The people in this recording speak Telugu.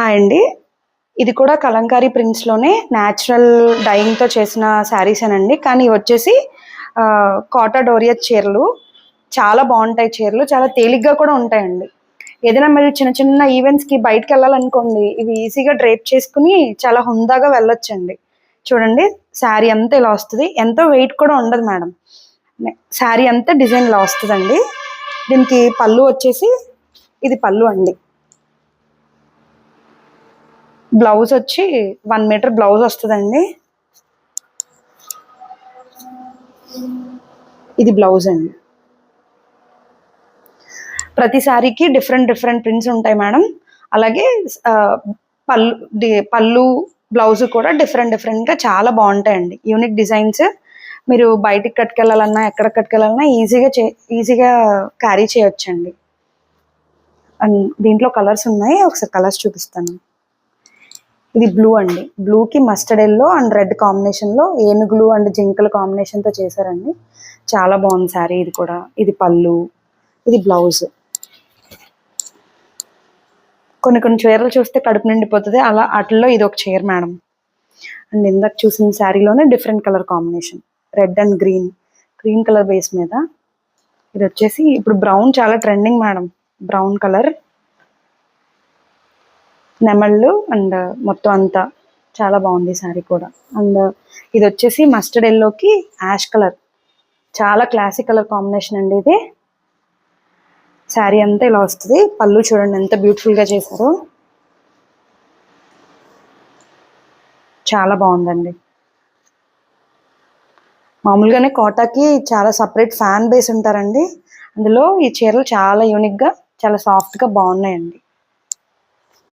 హాయ్ అండి. ఇది కూడా కలంకారీ ప్రింట్స్‌లోనే న్యాచురల్ డైయింగ్‌తో చేసిన శారీసేనండి. కానీ ఇవొచ్చేసి కాటా డోరియా చీరలు. చాలా బావుంటాయి చీరలు. చాలా తేలిగ్గా కూడా ఉంటాయండి. ఏదైనా మీరు చిన్న చిన్న ఈవెంట్స్‌కి బయటికెళ్ళాలనుకోండి, ఇవి ఈజీగా డ్రేప్ చేసుకొని చాలా హుందాగా వెళ్ళొచ్చండి. చూడండి, శారీ అంతా ఇలా వస్తది. ఎంతో వెయిట్ కూడా ఉండదు మేడం. శారీ అంతా డిజైన్ ఇలా వస్తదండి. దీనికి పళ్ళు వచ్చేసి ఇది పళ్ళు అండి. బ్లౌజ్ వచ్చి 1 మీటర్ బ్లౌజ్ వస్తదండి. ఇది బ్లౌజ్ అండి. ప్రతి శారీకి డిఫరెంట్ ప్రింట్స్ ఉంటాయి మేడం. అలాగే పళ్ళు పళ్ళు, బ్లౌజ్ కూడా డిఫరెంట్‌గా చాలా బావుంటాయండి. Unique designs. మీరు బయటికి కట్టుకెళ్ళాలన్నా, ఎక్కడికి కట్టుకెళ్ళాలన్నా ఈజీగా క్యారీ చేయొచ్చండి. అండ్ దీంట్లో కలర్స్ ఉన్నాయి. ఒకసారి కలర్స్ చూపిస్తాను. ఇది బ్లూ అండి. బ్లూకి మస్టర్డ్ ఎల్లో అండ్ రెడ్ కాంబినేషన్‌లో ఏనుగులు అండ్ జింకల కాంబినేషన్‌తో చేశారండి. చాలా బాగుంది శారీ ఇది కూడా. ఇది పళ్ళు, ఇది బ్లౌజ్. కొన్ని చీరలు చూస్తే కడుపు నిండిపోతది. అలా ఆటిల్లో ఇదొక చీర మేడం. అండ్ ఇందాక చూసిన శారీలోనే different colour combination. Red and green colour base మీద. ఇదొచ్చేసి ఇప్పుడు బ్రౌన్ చాలా ట్రెండింగ్ మేడం. బ్రౌన్ కలర్, నెమళ్ళు అండ్ మొత్తం అంతా చాలా బాగుంది శారీ కూడా. అండ్ ఇది వచ్చేసి మస్టర్డ్ ఎల్లోకి యాష్ కలర్. చాలా క్లాసిక్ కలర్ కాంబినేషన్ అండి ఇది. శారీ అంతా ఇలా వస్తుంది. పళ్ళు చూడండి ఎంత బ్యూటిఫుల్గా చేశారో. చాలా బాగుందండి. మామూలుగానే కోటాకి చాలా సపరేట్ ఫ్యాన్ బేస్ ఉంటారండి. అందులో ఈ చీరలు చాలా యూనిక్గా, చాలా సాఫ్ట్గా బాగున్నాయండి.